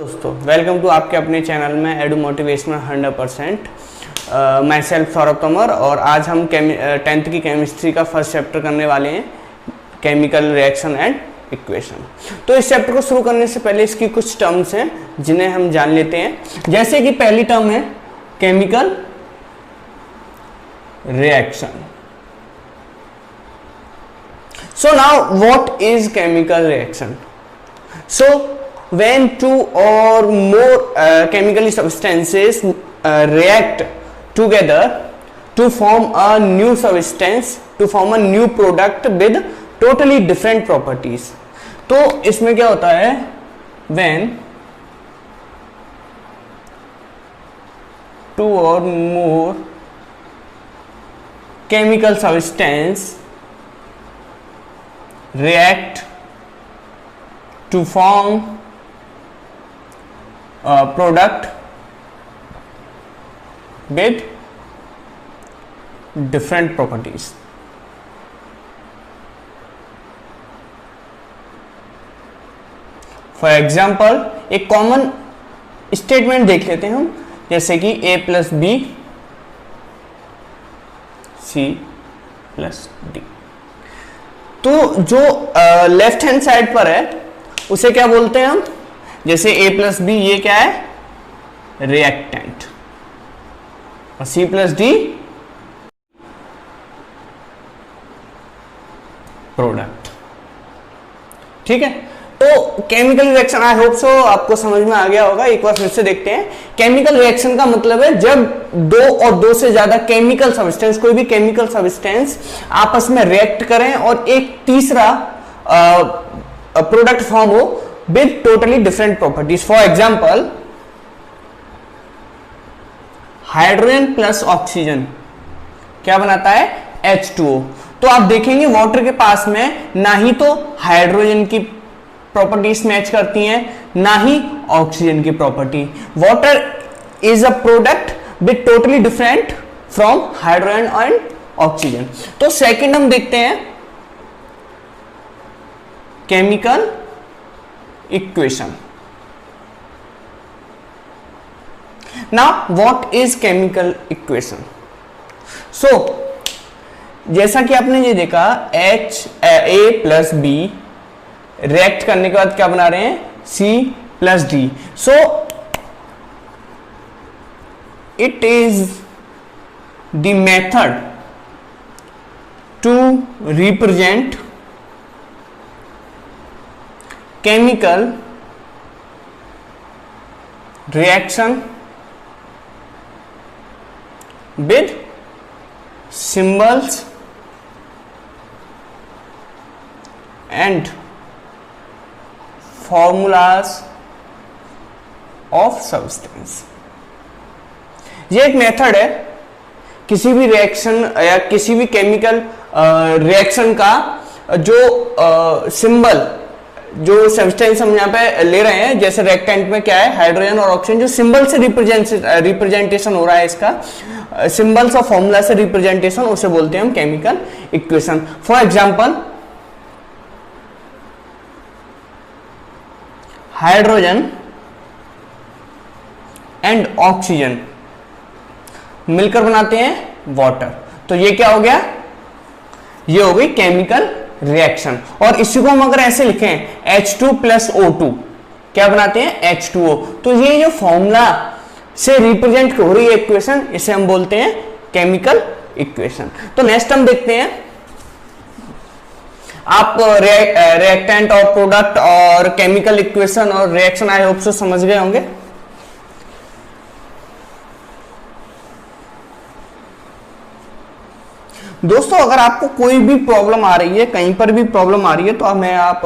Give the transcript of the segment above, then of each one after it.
दोस्तों welcome to आपके अपने चैनल में एडू मोटिवेशनल 100%। मैं सेल्फ सौरभ तोमर और आज हम 10th की केमिस्ट्री का फर्स्ट चैप्टर करने वाले हैं, केमिकल रिएक्शन एंड इक्वेशन। तो इस चैप्टर को शुरू करने से पहले इसकी कुछ टर्म्स हैं जिन्हें हम जान लेते हैं। जैसे कि पहली टर्म है chemical reaction. So now what is chemical reaction? So when two or more chemical substances react together to form a new substance, to form a new product with totally different properties. तो इसमें क्या होता है, when two or more chemical substance react to form a product with different properties. For example, एक common statement देख लेते हैं हम, जैसे कि a plus B C plus D. तो जो लेफ्ट हैंड साइड पर है उसे क्या बोलते हैं हम, जैसे a प्लस बी ये क्या है, रिएक्टेंट, और c प्लस डी प्रोडक्ट। ठीक है, तो chemical reaction I hope so आपको समझ में आ गया होगा। एक बार फिर से देखते हैं। केमिकल रिएक्शन का मतलब है जब दो और दो से ज्यादा केमिकल सब्सटेंस, कोई भी केमिकल सब्सटेंस आपस में रिएक्ट करें और एक तीसरा प्रोडक्ट फॉर्म हो with totally different properties. For example, hydrogen plus oxygen क्या बनाता है, H2O। तो आप देखेंगे वाटर के पास में ना ही तो हाइड्रोजन की प्रॉपर्टीज मैच करती हैं, ना ही ऑक्सीजन की property. Water is a product with totally different from hydrogen and oxygen. तो सेकंड हम देखते हैं chemical equation. Now what is chemical equation? So जैसा कि आपने ये देखा, A प्लस बी रिएक्ट करने के बाद क्या बना रहे हैं, C plus D. So it is the method to represent chemical reaction with symbols and formulas of substance। ये एक मेथड है किसी भी रिएक्शन या किसी भी केमिकल रिएक्शन का जो सिंबल, जो सब्सटेंस हम यहाँ पे ले रहे हैं, जैसे रेक्टेंट में क्या है, हाइड्रोजन और ऑक्सीजन, जो सिंबल से रिप्रेजेंटेशन हो रहा है, इसका सिंबल्स और फॉर्मूला से रिप्रेजेंटेशन, उसे बोलते हैं हम chemical equation. For example, hydrogen and oxygen मिलकर बनाते हैं वाटर। तो ये क्या हो गया, ये हो गई केमिकल रिएक्शन। और इसी को हम अगर ऐसे लिखें, H2 प्लस O2 क्या बनाते हैं, H2O। तो ये जो फॉर्मूला से रिप्रेजेंट हो रही है इक्वेशन, इसे हम बोलते हैं केमिकल इक्वेशन। तो नेक्स्ट हम देखते हैं, आप रिएक्टेंट और प्रोडक्ट और केमिकल इक्वेशन और रिएक्शन आई होप सो समझ गए होंगे। दोस्तों अगर आपको कोई भी प्रॉब्लम आ रही है, कहीं पर भी प्रॉब्लम आ रही है, तो हमें आप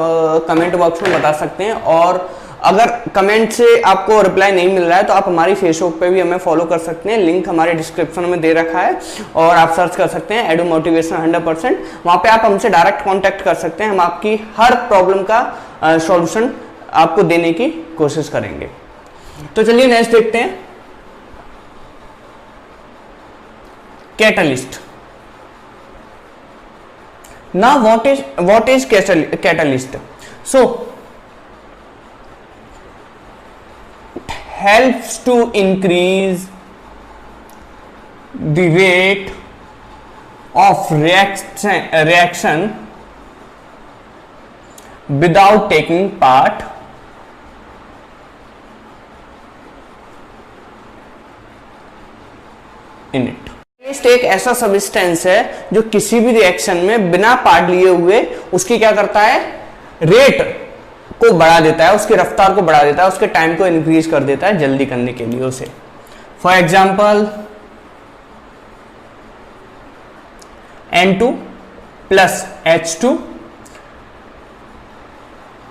कमेंट बॉक्स में बता सकते हैं। और अगर कमेंट से आपको रिप्लाई नहीं मिल रहा है तो आप हमारी फेसबुक पे भी हमें फॉलो कर सकते हैं, लिंक हमारे डिस्क्रिप्शन में दे रखा है, और आप सर्च कर सकते हैं एडू मोटिवेशन 100%। वहां पे आप हमसे डायरेक्ट कांटेक्ट कर सकते हैं, हम आपकी हर प्रॉब्लम का सॉल्यूशन आपको देने की कोशिश करेंगे। तो चलिए नेक्स्ट देखते हैं, catalyst. Now what is catalyst? So helps to increase the rate of reaction without taking part in it. Catalyst एक ऐसा सब्सटेंस है जो किसी भी रिएक्शन में बिना पार्ट लिए हुए उसकी क्या करता है, रेट को बढ़ा देता है, उसकी रफ्तार को बढ़ा देता है, उसके टाइम को इंक्रीज कर देता है जल्दी करने के लिए उसे। For example N2 plus H2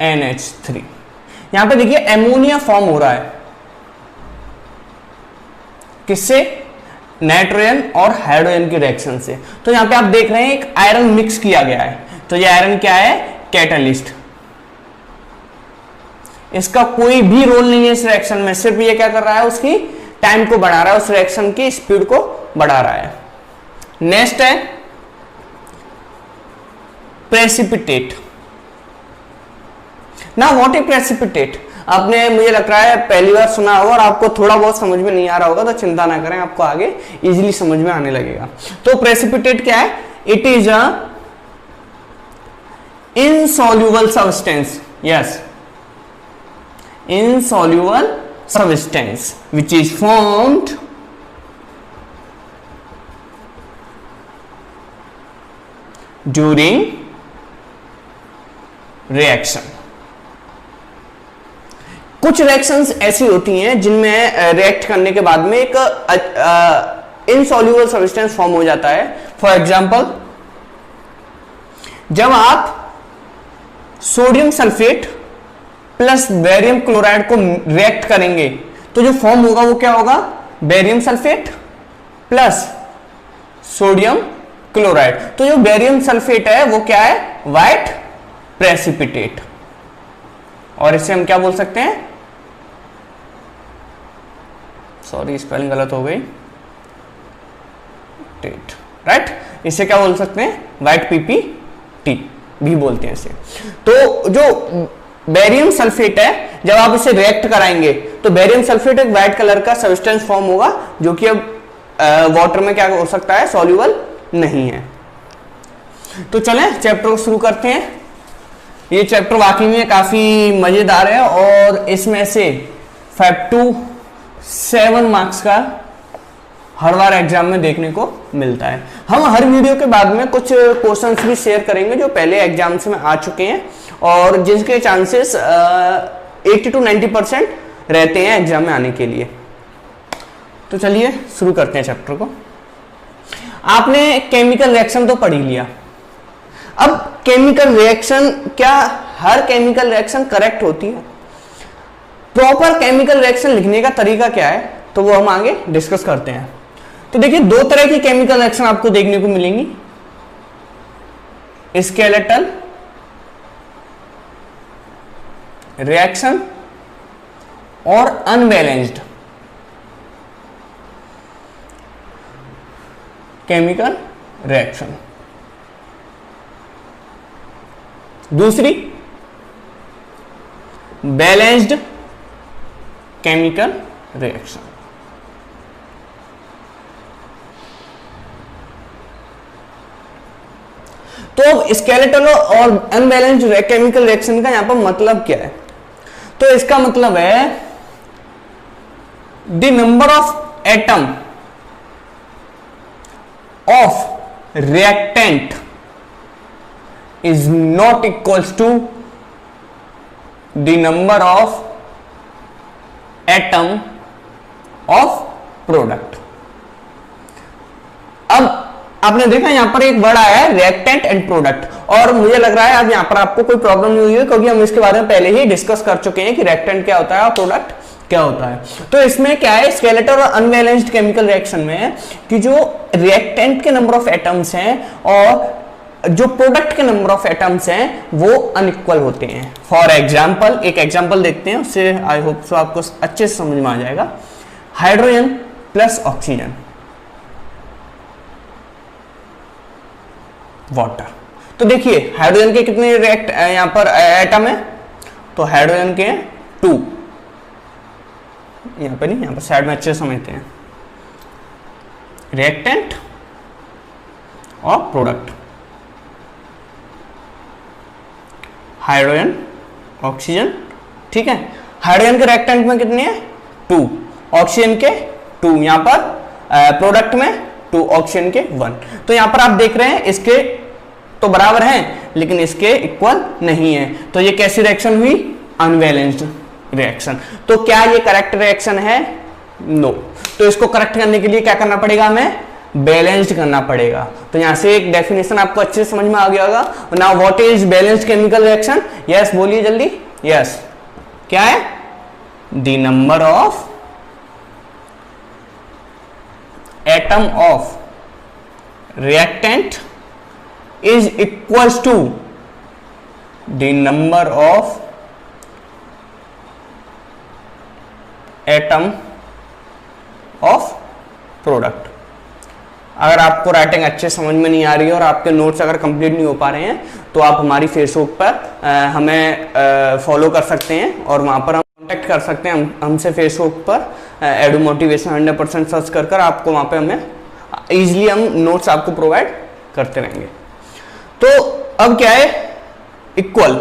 NH3, यहां पे देखिए एमोनिया फॉर्म हो रहा है किससे, नाइट्रोजन और हाइड्रोजन की रिएक्शन से। तो यहां पे आप देख रहे हैं एक आयरन मिक्स किया गया है, तो ये आयरन क्या है, कैटलिस्ट। इसका कोई भी रोल नहीं है इस रिएक्शन में, सिर्फ ये क्या कर रहा है, उसकी टाइम को बढ़ा रहा है, उस रिएक्शन की स्पीड को बढ़ा रहा है। नेक्स्ट है प्रेसिपिटेट। ना व्हाट इज प्रेसिपिटेट, आपने मुझे लग रहा है पहली बार सुना होगा और आपको थोड़ा बहुत समझ में नहीं आ रहा होगा, तो चिंता ना करें, आपको आगे इजीली समझ में आने लगेगा। तो प्रेसिपिटेट क्या है, it is a insoluble substance, yes, insoluble substance which is formed during reaction। कुछ रिएक्शंस ऐसी होती हैं जिनमें रिएक्ट करने के बाद में एक इनसॉल्युबल सब्सटेंस फॉर्म हो जाता है। फॉर एग्जांपल, जब आप sodium sulphate plus barium chloride को रिएक्ट करेंगे तो जो फॉर्म होगा वो क्या होगा, barium sulphate plus sodium chloride. तो जो बेरियम सल्फेट है वो क्या है, व्हाइट प्रेसिपिटेट, और इसे हम क्या बोल सकते हैं, सॉरी स्पेलिंग गलत हो गई, टेट, राइट, इसे क्या बोल सकते हैं, व्हाइट पीपीटी भी बोलते हैं इसे। तो जो बेरियम सल्फेट है, जब आप इसे रिएक्ट कराएंगे तो बेरियम सल्फेट एक व्हाइट कलर का सब्सटेंस फॉर्म होगा जो कि अब वाटर में क्या हो सकता है, सॉल्युबल नहीं है। तो चलें चैप्टर को शुरू करते हैं। ये चैप्टर वाकई में काफी मजेदार है और इसमें से 5 to 7 मार्क्स का हर बार एग्जाम में देखने को मिलता है। हम हर वीडियो के बाद में कुछ क्वेश्चंस भी शेयर करेंगे जो पहले एग्जाम्स में आ चुके हैं और जिसके चांसेस 80 to 90% रहते हैं एग्जाम में आने के लिए। तो चलिए शुरू करते हैं चैप्टर को। आपने केमिकल रिएक्शन तो पढ़ ही लिया। अब केमिकल रिएक्शन, क्या हर केमिकल रिएक्शन करेक्ट होती है? प्रॉपर केमिकल रिएक्शन लिखने का तरीका क्या है, तो वो हम आगे डिस्कस करते हैं। तो देखिए, दो तरह की केमिकल रिएक्शन आपको देखने को मिलेंगी, स्केलेटल रिएक्शन और अनबैलेंस्ड केमिकल रिएक्शन। दूसरी बैलेंस्ड केमिकल रिएक्शन। तो स्केलेटल और अनबैलेंस्ड केमिकल रिएक्शन का यहां पर मतलब क्या है? तो इसका मतलब है the number of atom of reactant is not equals to the number of atom of product। अब आपने देखा यहां पर एक वर्ड आया है रिएक्टेंट एंड प्रोडक्ट, और मुझे लग रहा है अब यहां पर आपको कोई प्रॉब्लम नहीं हुई है क्योंकि हम इसके बारे में पहले ही डिस्कस कर चुके हैं कि रिएक्टेंट क्या होता है और प्रोडक्ट क्या होता है। तो इसमें क्या है, स्केलेटल और अनबैलेंस्ड केमिकल रिएक्शन में है कि जो रिएक्टेंट के नंबर ऑफ एटम्स हैं और जो प्रोडक्ट के नंबर ऑफ एटम्स हैं वो अनइक्वल होते हैं। फॉर एग्जाम्पल, एक एग्जाम्पल देखते हैं, उससे आई होप सो आपको अच्छे से समझ में आ जाएगा। Hydrogen plus oxygen, water. तो देखिए हाइड्रोजन के कितने यहां पर एटम है, तो हाइड्रोजन के 2, यहाँ पे नहीं, यहाँ पे साइड में अच्छे समझते हैं। रिएक्टेंट और प्रोडक्ट, हाइड्रोजन ऑक्सीजन, ठीक है। हाइड्रोजन के रिएक्टेंट में कितने हैं 2, ऑक्सीजन के 2, यहाँ पर प्रोडक्ट में 2, ऑक्सीजन के 1। तो यहाँ पर आप देख रहे हैं इसके तो बराबर हैं लेकिन इसके इक्वल नहीं है, तो ये कैसी रिएक्शन हुई, अनबैलेंस्ड रिएक्शन। तो क्या ये करेक्ट रिएक्शन है, नो। तो इसको करेक्ट करने के लिए क्या करना पड़ेगा, हमें बैलेंस्ड करना पड़ेगा। तो यहां से एक डेफिनेशन आपको अच्छे से समझ में आ गया होगा। Now what is balanced chemical reaction, yes बोलिए जल्दी, यस क्या है, the number of atom of reactant is equals to the number of atom of product। अगर आपको राइटिंग अच्छे समझ में नहीं आ रही है और आपके नोट्स अगर कंप्लीट नहीं हो पा रहे हैं तो आप हमारी फेसबुक पर हमें फॉलो कर सकते हैं और वहाँ पर हम कॉन्टेक्ट कर सकते हैं हमसे फेसबुक पर एडू मोटिवेशन 100% सर्च कर आपको वहाँ पे हमें ईजिली हम नोट्स आपको प्रोवाइड करते रहेंगे। तो अब क्या है, इक्वल।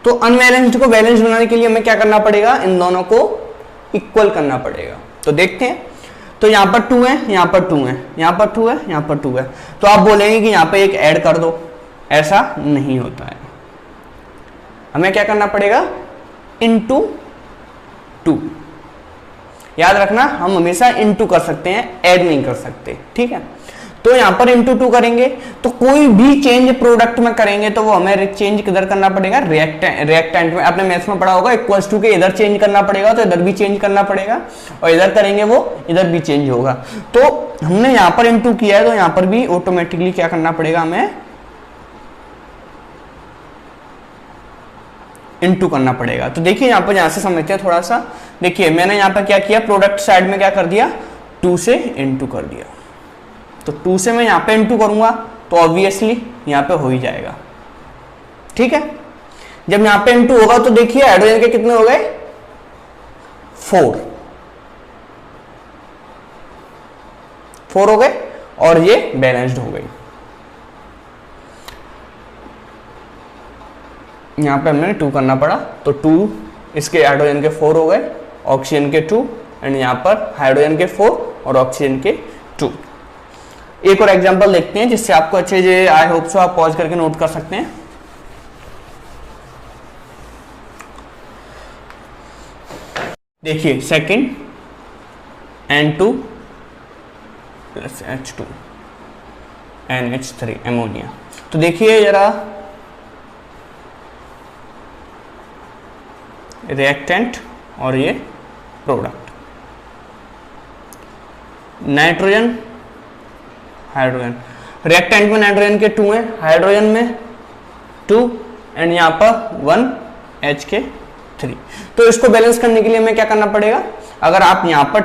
तो अनबैलेंस्ड को बैलेंस बनाने के लिए हमें क्या करना पड़ेगा, इन दोनों को इक्वल करना पड़ेगा। तो देखते हैं, तो यहाँ पर 2 है, यहाँ पर 2 है, यहाँ पर 2 है, यहाँ पर 2 है, तो आप बोलेंगे कि यहाँ पे एक ऐड कर दो, ऐसा नहीं होता है। हमें क्या करना पड़ेगा, इनटू 2। याद रखना, हम हमेशा इनटू कर सकते हैं, ऐड नहीं कर सकते, ठीक है। तो यहां पर इंटू 2 करेंगे तो कोई भी चेंज प्रोडक्ट में करेंगे तो वो हमें चेंज किधर करना पड़ेगा, रिएक्टेंट में। आपने मैथ्स में पढ़ा होगा इक्वल्स टू के इधर चेंज करना पड़ेगा तो इधर भी चेंज करना पड़ेगा, और इधर करेंगे वो इधर भी चेंज होगा। तो हमने यहां पर इंटू किया है तो यहां पर भी ऑटोमेटिकली क्या करना पड़ेगा, हमें इंटू करना पड़ेगा। तो देखिए यहां पर, यहां से समझते हैं थोड़ा सा। देखिए मैंने यहां पर क्या किया, प्रोडक्ट साइड में क्या कर दिया, 2 से इंटू कर दिया। तो 2 से मैं यहां पे इंटू करूंगा तो ऑब्वियसली यहां पे हो ही जाएगा, ठीक है। जब यहां पे इंटू होगा तो देखिए हाइड्रोजन के कितने हो गए, 4 हो गए और ये बैलेंस्ड हो गई। यहां पे हमने 2 करना पड़ा तो 2 इसके हाइड्रोजन के 4 हो गए, ऑक्सीजन के 2, एंड यहां पर हाइड्रोजन के 4 और ऑक्सीजन के 2। एक और एग्जांपल देखते हैं जिससे आपको अच्छे से, आई होप सो आप पॉज करके नोट कर सकते हैं। देखिए second N2 plus H2 NH3 ammonia. तो देखिए जरा, रिएक्टेंट और ये प्रोडक्ट, नाइट्रोजन हाइड्रोजन, रिएक्टेंट में नाइट्रोजन के 2 हैं, हाइड्रोजन में 2 एंड यहाँ पर 1 HK3। तो इसको बैलेंस करने के लिए हमें क्या करना पड़ेगा, अगर आप यहाँ पर,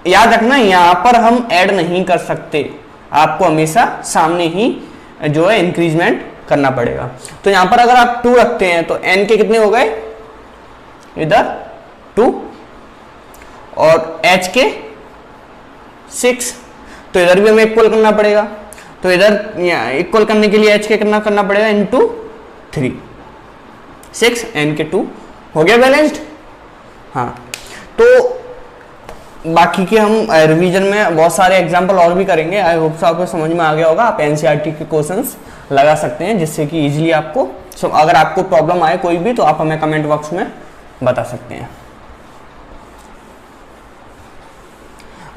याद रखना यहाँ पर हम ऐड नहीं कर सकते, आपको हमेशा सामने ही जो है इंक्रीजमेंट करना पड़ेगा। तो यहाँ पर अगर आप 2 रखते हैं तो N के कितने हो गए, इधर 2 और H के 6, तो इधर भी हमें इक्वल करना पड़ेगा। तो इधर इक्वल करने के लिए H के कितना करना पड़ेगा, इंटू 3, 6 N के 2 हो गया बैलेंस्ड। हाँ, तो बाकी के हम रिवीजन में बहुत सारे एग्जांपल और भी करेंगे। आई होप सो आपको समझ में आ गया होगा। आप एनसीईआरटी के क्वेश्चंस लगा सकते हैं जिससे कि इजीली आपको, अगर आपको प्रॉब्लम आए कोई भी तो आप हमें कमेंट बॉक्स में बता सकते हैं।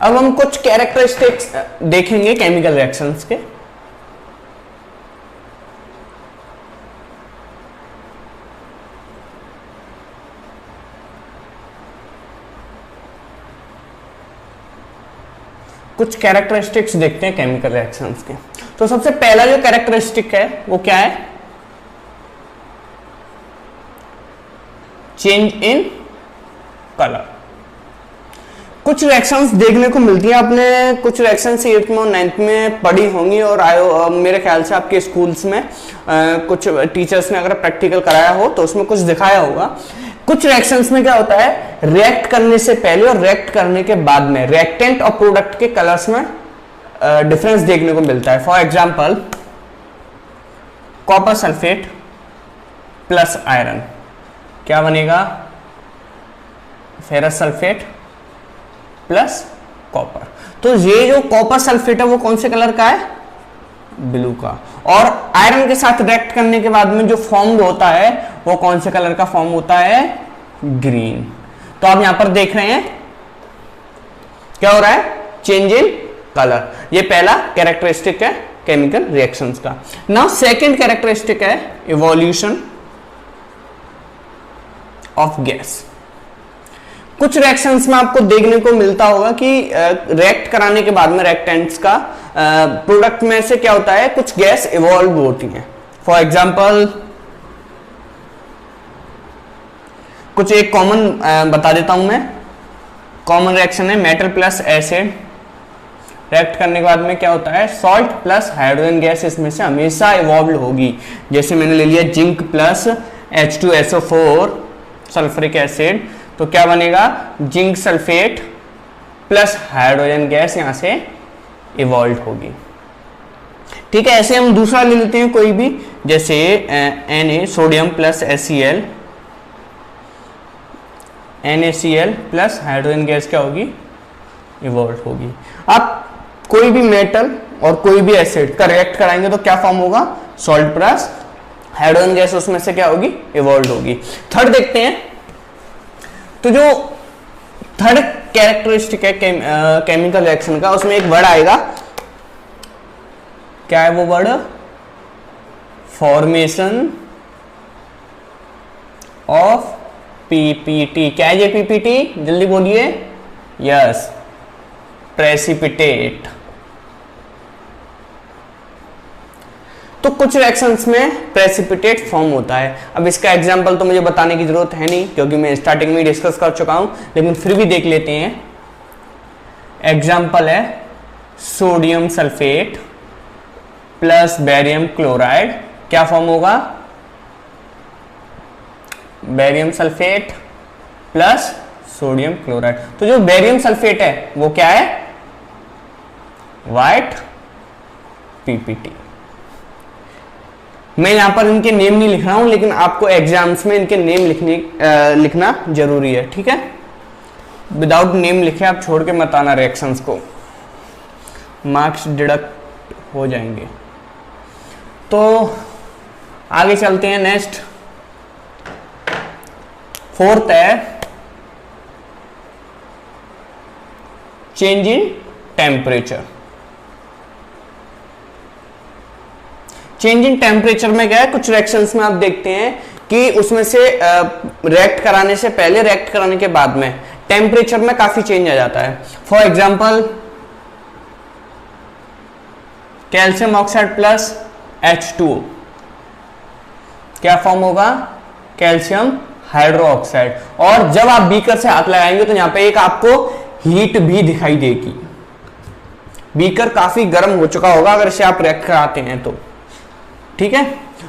अब हम कुछ कैरेक्टरिस्टिक्स देखेंगे केमिकल रिएक्शंस के। कुछ कैरेक्टरिस्टिक्स देखते हैं केमिकल रिएक्शंस के। तो सबसे पहला जो कैरेक्टरिस्टिक है वो क्या है, चेंज इन कलर। कुछ रिएक्शंस देखने को मिलती है, आपने कुछ रिएक्शंस 8th में और 9th में पढ़ी होंगी और मेरे ख्याल से आपके स्कूल्स में कुछ टीचर्स ने अगर प्रैक्टिकल कराया हो तो उसमें कुछ दिखाया होगा। कुछ रिएक्शंस में क्या होता है, रिएक्ट करने से पहले और रिएक्ट करने के बाद में रिएक्टेंट और प्रोडक्ट के कलर्स में डिफरेंस देखने को मिलता है। For example copper sulphate plus iron, क्या बनेगा, फेरस सल्फेट प्लस कॉपर। तो ये जो कॉपर सल्फेट है वो कौन से कलर का है, ब्लू का। और आयरन के साथ रिएक्ट करने के बाद में जो फॉर्म होता है वो कौन से कलर का फॉर्म होता है, ग्रीन। तो आप यहां पर देख रहे हैं क्या हो रहा है, चेंज इन कलर। ये पहला कैरेक्टरिस्टिक है केमिकल रिएक्शंस का। नाउ सेकंड कैरेक्टरिस्टिक है इवोल्यूशन ऑफ गैस। कुछ रिएक्शंस में आपको देखने को मिलता होगा कि रिएक्ट कराने के बाद में रिएक्टेंट्स का प्रोडक्ट में से क्या होता है, कुछ गैस इवॉल्व होती है। फॉर एग्जांपल कुछ एक कॉमन बता देता हूं मैं। कॉमन रिएक्शन है मेटल प्लस एसिड, रिएक्ट करने के बाद में क्या होता है, सॉल्ट प्लस हाइड्रोजन गैस इसमें से हमेशा इवॉल्व होगी। जैसे मैंने ले लिया zinc plus H2SO4 sulphuric acid, तो क्या बनेगा, zinc sulphate plus hydrogen gas यहां से इवॉल्व होगी। ठीक है, ऐसे हम दूसरा ले लेते हैं कोई भी, जैसे Na sodium plus HCl, NaCl plus hydrogen gas क्या होगी, इवॉल्व होगी। आप कोई भी मेटल और कोई भी एसिड का रिएक्ट कराएंगे तो क्या फॉर्म होगा, सॉल्ट प्लस हाइड्रोजन गैस उसमें से क्या होगी, इवॉल्व होगी। थर्ड देखते हैं, तो जो थर्ड कैरेक्टरिस्टिक है केमिकल रिएक्शन का, उसमें एक वर्ड आएगा, क्या है वो वर्ड, फॉर्मेशन ऑफ पीपीटी। क्या है ये पीपीटी, जल्दी बोलिए, यस, प्रेसिपिटेट। तो कुछ रिएक्शंस में प्रेसिपिटेट फॉर्म होता है। अब इसका एग्जांपल तो मुझे बताने की जरूरत है नहीं क्योंकि मैं स्टार्टिंग में डिस्कस कर चुका हूं, लेकिन फिर भी देख लेते हैं। एग्जांपल है sodium sulphate plus barium chloride, क्या फॉर्म होगा, barium sulphate plus sodium chloride. तो जो बेरियम सल्फेट है वो क्या है, व्हाइट पीपीटी। मैं यहां पर इनके नेम नहीं लिख रहा हूं, लेकिन आपको एग्जाम्स में इनके नेम लिखना जरूरी है। ठीक है, विदाउट नेम लिखे आप छोड़ के मत आना रिएक्शंस को, मार्क्स डिडक्ट हो जाएंगे। तो आगे चलते हैं, नेक्स्ट फोर्थ है change in temperature. Change in temperature में क्या है, कुछ रिएक्शंस में आप देखते हैं कि उसमें से रिएक्ट कराने से पहले, रिएक्ट कराने के बाद में टेम्परेचर में काफी चेंज आ जाता है। For example calcium oxide plus H2O, क्या फॉर्म होगा, कैल्शियम हाइड्रो ऑक्साइड। और जब आप बीकर से हाथ लगाएंगे तो यहां पे एक आपको हीट भी दिखाई देगी। बीकर काफी गर्म हो चुका होगा अगर इसे आप रिएक्ट कराते हैं तो। ठीक है,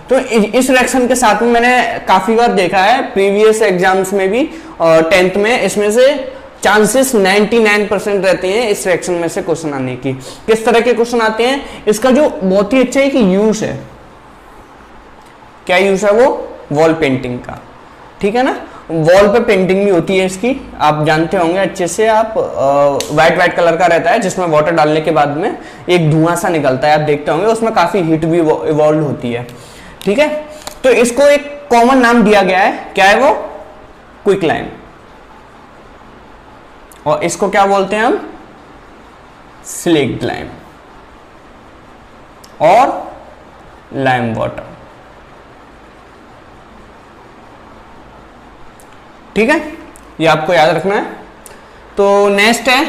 तो इस रिएक्शन के साथ में मैंने काफी बार देखा है प्रीवियस एग्जाम्स में भी, और 10th में इसमें से चांसेस 99% रहते हैं इस रिएक्शन में से क्वेश्चन आने की। किस तरह के क्वेश्चन आते हैं, इसका जो बहुत ही अच्छा है कि यूज है, क्या यूज है वो, वॉल पेंटिंग का। ठीक है ना, वॉल पे पेंटिंग भी होती है इसकी, आप जानते होंगे अच्छे से। आप व्हाइट कलर का रहता है जिसमें वाटर डालने के बाद में एक धुआं सा निकलता है, आप देखते होंगे, उसमें काफी हीट भी इवॉल्व होती है। ठीक है, तो इसको एक कॉमन नाम दिया गया है, क्या है वो, क्विक लाइम। और इसको क्या बोलते हैं हम, स्लिक्ड लाइम और लाइम वाटर। ठीक है, ये आपको याद रखना है। तो नेक्स्ट है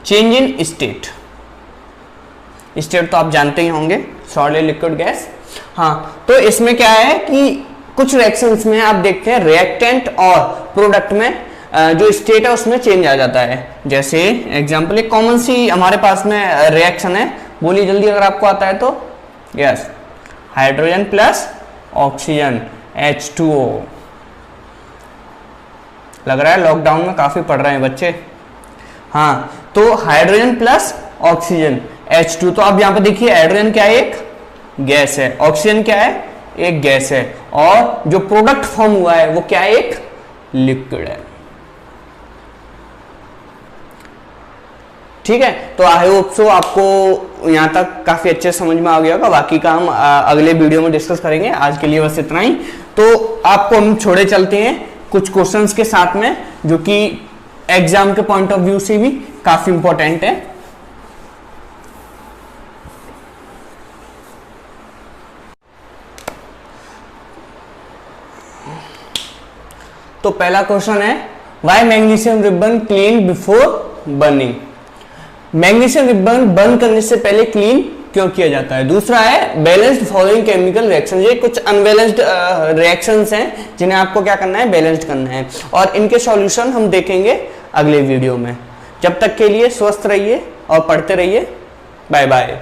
चेंज इन स्टेट। स्टेट तो आप जानते ही होंगे, सॉलिड लिक्विड गैस। हाँ, तो इसमें क्या है कि कुछ रिएक्शंस में आप देखते हैं रिएक्टेंट और प्रोडक्ट में जो स्टेट है उसमें चेंज आ जाता है। जैसे एग्जांपल, एक कॉमन सी हमारे पास में रिएक्शन है, बोलिए जल्दी अगर आपको आता है तो। Yes, hydrogen plus oxygen H2O। लग रहा है लॉकडाउन में काफी पढ़ रहे हैं बच्चे। हाँ, तो हाइड्रोजन प्लस ऑक्सीजन H2। तो अब यहां पर देखिए हाइड्रोजन क्या है, एक गैस है, ऑक्सीजन क्या है, एक गैस है, और जो प्रोडक्ट फॉर्म हुआ है वो क्या है, एक लिक्विड है। ठीक है, तो आई होप सो आपको यहां तक काफी अच्छे समझ में आ गया होगा। बाकी का हम अगले वीडियो में डिस्कस करेंगे। आज के लिए बस इतना ही। तो आपको हम छोड़े चलते हैं कुछ क्वेश्चंस के साथ में, जो कि एग्जाम के पॉइंट ऑफ व्यू से भी काफी इंपॉर्टेंट है। तो पहला क्वेश्चन है, why magnesium ribbon clean before burning. Magnesium ribbon burn करने से पहले क्लीन क्यों किया जाता है। दूसरा है, बैलेंस्ड फॉलोइंग केमिकल रिएक्शन। ये कुछ अनबैलेंस्ड रिएक्शंस हैं जिन्हें आपको क्या करना है, बैलेंस्ड करना है, और इनके सॉल्यूशन हम देखेंगे अगले वीडियो में। जब तक के लिए स्वस्थ रहिए और पढ़ते रहिए। Bye bye.